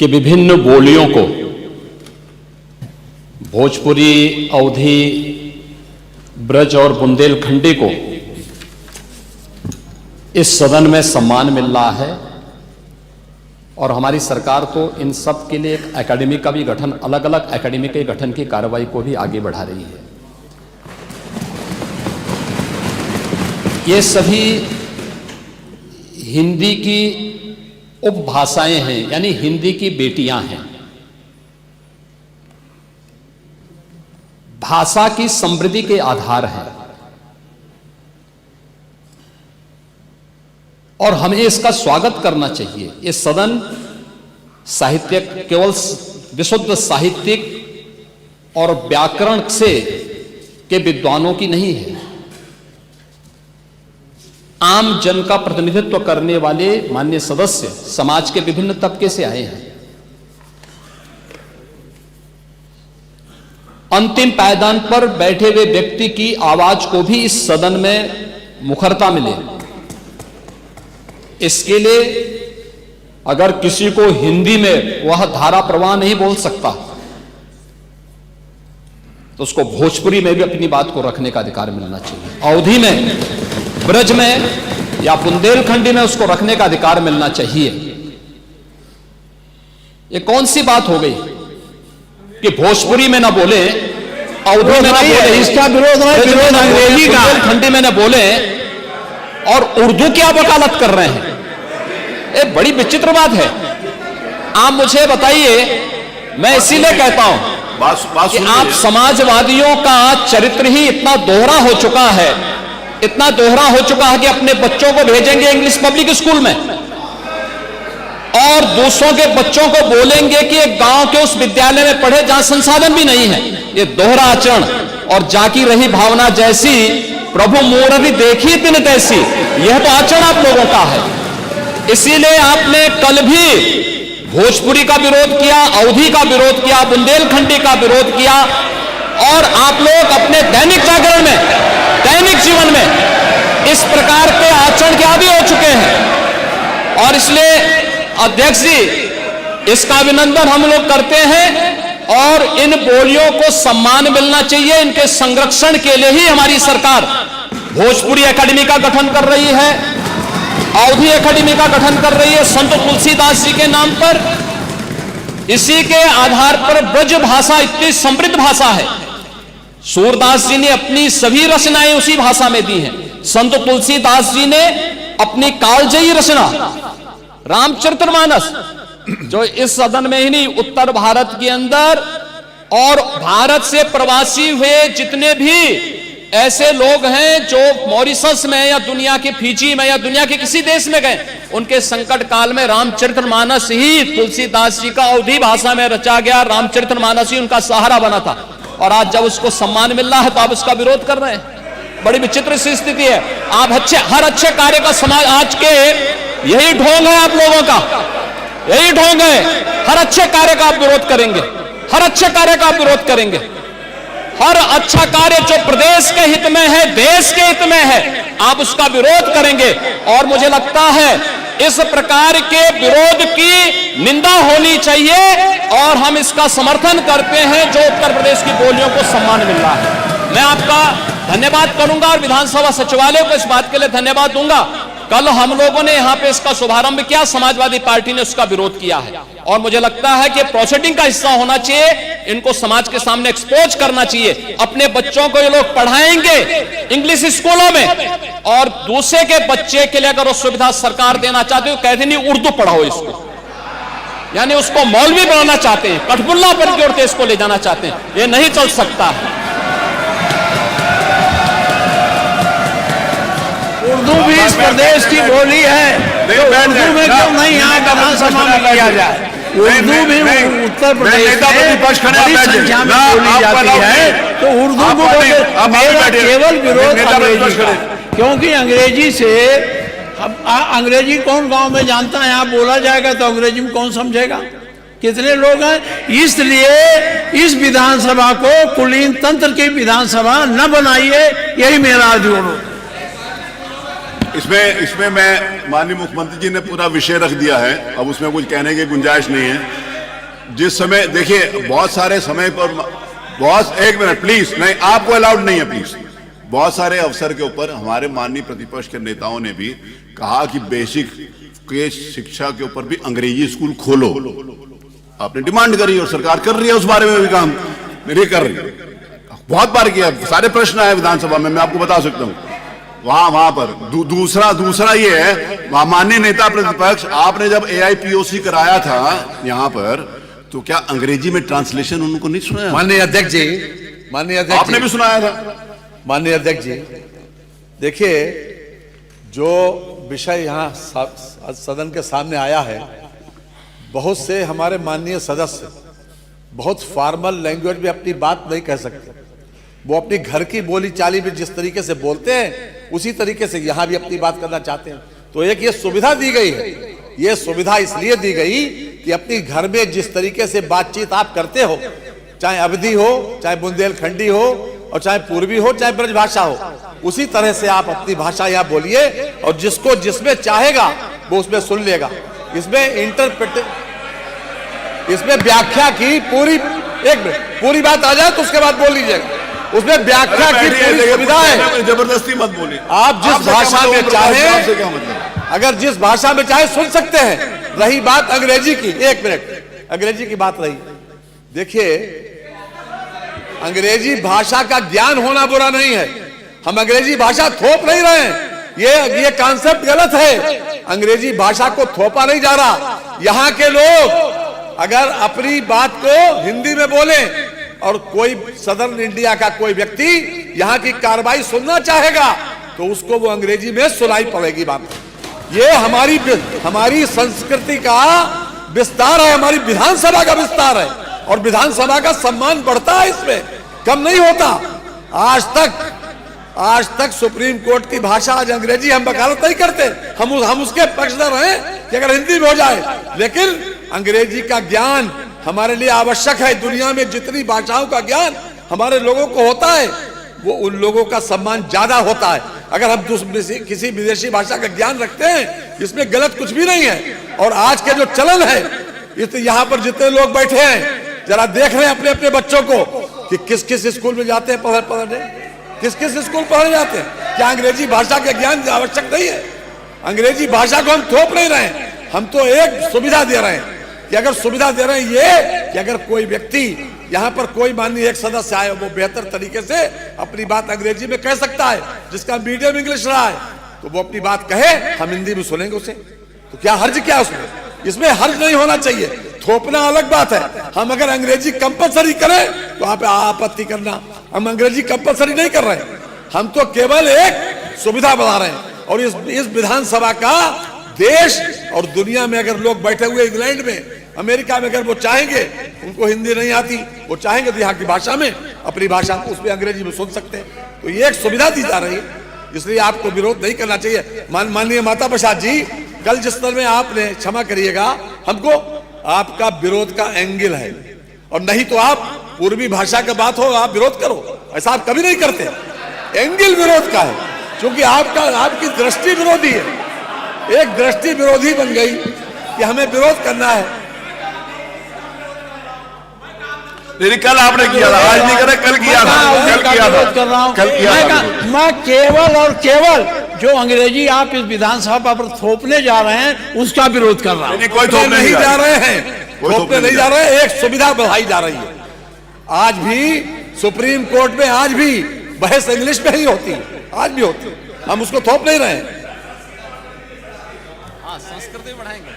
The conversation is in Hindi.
कि विभिन्न बोलियों को, भोजपुरी, अवधी, ब्रज और बुंदेलखंडी को इस सदन में सम्मान मिल रहा है और हमारी सरकार तो इन सब के लिए एक एकेडमी का भी गठन, अलग अलग एकेडमी के गठन की कार्रवाई को भी आगे बढ़ा रही है। ये सभी हिंदी की उपभाषाएं हैं, यानी हिंदी की बेटियां हैं। भाषा की समृद्धि के आधार हैं और हमें इसका स्वागत करना चाहिए। ये सदन साहित्यिक, केवल विशुद्ध साहित्यिक और व्याकरण से के विद्वानों की नहीं है, आम जन का प्रतिनिधित्व करने वाले माननीय सदस्य समाज के विभिन्न तबके से आए हैं। अंतिम पायदान पर बैठे हुए व्यक्ति की आवाज को भी इस सदन में मुखरता मिले, इसके लिए अगर किसी को हिंदी में वह धारा प्रवाह नहीं बोल सकता तो उसको भोजपुरी में भी अपनी बात को रखने का अधिकार मिलना चाहिए, अवधी में, ब्रज में या बुंदेलखंडी में उसको रखने का अधिकार मिलना चाहिए। ये कौन सी बात हो गई कि भोजपुरी में ना बोले, अवधी में ना बोले, इसका विरोध अंग्रेजी का, बुंदेलखंडी में ना बोले और उर्दू की आप वकालत कर रहे हैं। ये बड़ी विचित्र बात है। आप मुझे बताइए, मैं इसीलिए कहता हूं कि आप समाजवादियों का चरित्र ही इतना दोहरा हो चुका है, इतना दोहरा हो चुका है कि अपने बच्चों को भेजेंगे इंग्लिश पब्लिक स्कूल में और दूसरों के बच्चों को बोलेंगे कि एक गांव के उस विद्यालय में पढ़े जहां संसाधन भी नहीं है। ये दोहरा आचरण और जाकी रही भावना जैसी प्रभु मूर्ति देखी तिन तैसी, यह तो आचरण आप लोगों का है। इसीलिए आपने कल भी भोजपुरी का विरोध किया, अवधी का विरोध किया, बुंदेलखंडी का विरोध किया और आप लोग अपने दैनिक जागरण में, दैनिक जीवन में इस प्रकार के आचरण के आदी हो चुके हैं। और इसलिए अध्यक्ष जी, इसका अभिनंदन हम लोग करते हैं और इन बोलियों को सम्मान मिलना चाहिए। इनके संरक्षण के लिए ही हमारी सरकार भोजपुरी एकेडमी का गठन कर रही है, अवधी एकेडमी का गठन कर रही है संत तुलसीदास जी के नाम पर। इसी के आधार पर ब्रज भाषा इतनी समृद्ध भाषा है। सूरदास जी ने अपनी सभी रचनाएं उसी भाषा में दी हैं। संत तुलसीदास जी ने अपनी कालजयी रचना रामचरितमानस, जो इस सदन में ही नहीं, उत्तर भारत के अंदर और भारत से प्रवासी हुए जितने भी ऐसे लोग हैं जो मॉरिशस में या दुनिया के फिजी में या दुनिया के किसी देश में गए, उनके संकट काल में रामचरितमानस ही तुलसीदास जी का अवधी भाषा में रचा गया, रामचरितमानस ही उनका सहारा बना था। और आज जब उसको सम्मान मिल रहा है तो आप उसका विरोध कर रहे हैं। बड़ी विचित्र सी स्थिति है। आप हर अच्छे कार्य का समाज, आज के यही ढोंग है आप लोगों का, यही ढोंग है। हर अच्छे कार्य का आप विरोध करेंगे, हर अच्छे कार्य का आप विरोध करेंगे। हर अच्छा कार्य जो प्रदेश के हित में है, देश के हित में है, आप उसका विरोध करेंगे। और मुझे लगता है इस प्रकार के विरोध की निंदा होनी चाहिए और हम इसका समर्थन करते हैं जो उत्तर प्रदेश की बोलियों को सम्मान मिल रहा है। मैं आपका धन्यवाद करूंगा और विधानसभा सचिवालय को इस बात के लिए धन्यवाद दूंगा। कल हम लोगों ने यहां पे इसका शुभारंभ किया, समाजवादी पार्टी ने उसका विरोध किया है और मुझे लगता है कि प्रोसीडिंग का हिस्सा होना चाहिए। इनको समाज के सामने एक्सपोज करना चाहिए। अपने बच्चों को ये लोग पढ़ाएंगे इंग्लिश स्कूलों में और दूसरे के बच्चे के लिए अगर वो सुविधा सरकार देना चाहते हो, कहते नहीं उर्दू पढ़ाओ इसको, यानी उसको मौलवी बनाना चाहते हैं, कठपुल्ला पर की ओर इसको ले जाना चाहते हैं। ये नहीं चल सकता है। उर्दू भी इस प्रदेश की बोली है, तो उर्दू में क्यों नहीं यहाँ विधानसभा में किया जाए? उर्दू भी उत्तर प्रदेश में बड़ी संख्या में बोली जाती है, तो उर्दू को मेरा केवल विरोध अंग्रेजी का, क्योंकि अंग्रेजी से अंग्रेजी कौन गांव में जानता है? यहाँ बोला जाएगा तो अंग्रेजी में कौन समझेगा? कितने लोग हैं? इसलिए इस विधानसभा को कुलीन तंत्र की विधानसभा न बनाइए, यही मेरा अनुरोध। इसमें मैं माननीय मुख्यमंत्री जी ने पूरा विषय रख दिया है, अब उसमें कुछ कहने की गुंजाइश नहीं है। जिस समय देखिए बहुत सारे समय पर बहुत, एक मिनट प्लीज, नहीं आपको अलाउड नहीं है प्लीज। बहुत सारे अवसर के ऊपर हमारे माननीय प्रतिपक्ष के नेताओं ने भी कहा कि बेसिक के शिक्षा के ऊपर भी अंग्रेजी स्कूल खोलो। आपने डिमांड करी और सरकार कर रही है उस बारे में भी काम, मेरी कर रही है, बहुत बार किया, सारे प्रश्न आए विधानसभा में, मैं आपको बता सकता हूं वहां पर। दूसरा ये है, माननीय नेता प्रतिपक्ष, आपने जब AIPOC कराया था यहां पर, तो क्या अंग्रेजी में ट्रांसलेशन उनको नहीं सुनाया? माननीय अध्यक्ष जी, आपने भी सुनाया था। माननीय अध्यक्ष जी, देखिए जो विषय यहाँ सदन के सामने आया है, बहुत से हमारे माननीय सदस्य बहुत फॉर्मल लैंग्वेज में अपनी बात नहीं कह सकते। वो अपनी घर की बोली चाली में जिस तरीके से बोलते हैं उसी तरीके से यहाँ भी अपनी बात करना चाहते हैं। तो एक ये सुविधा दी गई है, ये सुविधा इसलिए दी गई कि अपनी घर में जिस तरीके से बातचीत आप करते हो, चाहे अवधी हो, चाहे बुंदेलखंडी हो, और चाहे पूर्वी हो, चाहे ब्रजभाषा हो, उसी तरह से आप अपनी भाषा यहाँ बोलिए और जिसको जिसमें चाहेगा वो उसमें सुन लेगा। इसमें व्याख्या की पूरी, एक मिनट पूरी बात आ जाए तो उसके बाद बोल लीजिएगा। उसमें व्याख्या की पूरी सुविधा है, जबरदस्ती मत बोलिए। आप जिस भाषा में चाहे, अगर जिस भाषा में चाहे सुन सकते हैं। रही बात अंग्रेजी की, एक मिनट, अंग्रेजी की बात रही, देखिए अंग्रेजी भाषा का ज्ञान होना बुरा नहीं है, हम अंग्रेजी भाषा थोप नहीं रहे हैं, ये कॉन्सेप्ट गलत है। अंग्रेजी भाषा को थोपा नहीं जा रहा। यहाँ के लोग अगर अपनी बात को हिंदी में बोले और कोई सदर्न इंडिया का कोई व्यक्ति यहाँ की कार्रवाई सुनना चाहेगा तो उसको वो अंग्रेजी में सुनाई पड़ेगी बात। ये हमारी संस्कृति का विस्तार है, हमारी विधानसभा का विस्तार है, और विधानसभा का सम्मान बढ़ता है, इसमें कम नहीं होता। आज तक सुप्रीम कोर्ट की भाषा आज अंग्रेजी, हम वकालत नहीं करते, हम उसके पक्षधर हैं कि अगर हिंदी में हो जाए, लेकिन अंग्रेजी का ज्ञान हमारे लिए आवश्यक है। दुनिया में जितनी भाषाओं का ज्ञान हमारे लोगों को होता है, वो उन लोगों का सम्मान ज्यादा होता है। अगर हम किसी विदेशी भाषा का ज्ञान रखते हैं, इसमें गलत कुछ भी नहीं है। और आज के जो चलन है, यहाँ पर जितने लोग बैठे हैं, जरा देख रहे हैं अपने अपने बच्चों को कि किस किस स्कूल में जाते हैं पढ़ने, किस किस स्कूल पढ़ने जाते हैं। क्या अंग्रेजी भाषा का ज्ञान आवश्यक नहीं है? अंग्रेजी भाषा को हम थोप नहीं रहे हैं, हम तो एक सुविधा दे रहे हैं कि अगर सुविधा दे रहे हैं ये कि अगर कोई व्यक्ति यहाँ पर कोई माननीय एक सदस्य आए, वो बेहतर तरीके से अपनी बात अंग्रेजी में कह सकता है, जिसका मीडियम इंग्लिश रहा है, तो वो अपनी बात कहे, हम हिंदी में सुनेंगे उसे। तो क्या हर्ज क्या उसमें? इसमें हर्ज नहीं होना चाहिए। थोपना अलग बात है। हम अगर अंग्रेजी कंपलसरी करें तो आप आपत्ति करना, हम अंग्रेजी कंपलसरी नहीं कर रहे, हम तो केवल एक सुविधा बढ़ा रहे हैं। और इस विधानसभा का देश और दुनिया में अगर लोग बैठे हुए इंग्लैंड में, अमेरिका में, अगर वो चाहेंगे, उनको हिंदी नहीं आती, वो चाहेंगे तो यहाँ की भाषा में, अपनी भाषा उसमें अंग्रेजी में सुन सकते हैं। तो ये एक सुविधा दी जा रही है, इसलिए आपको विरोध नहीं करना चाहिए। माननीय माता प्रसाद जी, कल जिस तरह में आपने, क्षमा करिएगा, हमको आपका विरोध का एंगल है, और नहीं तो आप पूर्वी भाषा का बात हो आप विरोध करो, ऐसा आप कभी नहीं करते। एंगल विरोध का है, क्योंकि आपकी दृष्टि विरोधी है, एक दृष्टि विरोधी बन गई कि हमें विरोध करना है। नहीं, कल आपने किया था, आज नहीं करे, कल किया था, मैं केवल और केवल जो अंग्रेजी आप इस विधानसभा पर थोपने जा रहे हैं उसका विरोध कर रहा हूं। कोई थोपने नहीं जा रहे हैं, थोपने नहीं जा रहे हैं, एक सुविधा बढ़ाई जा रही है। आज भी सुप्रीम कोर्ट में आज भी बहस इंग्लिश में ही होती है, आज भी होती है, हम उसको थोप नहीं रहे हैं। संस्कृति बढ़ाएंगे।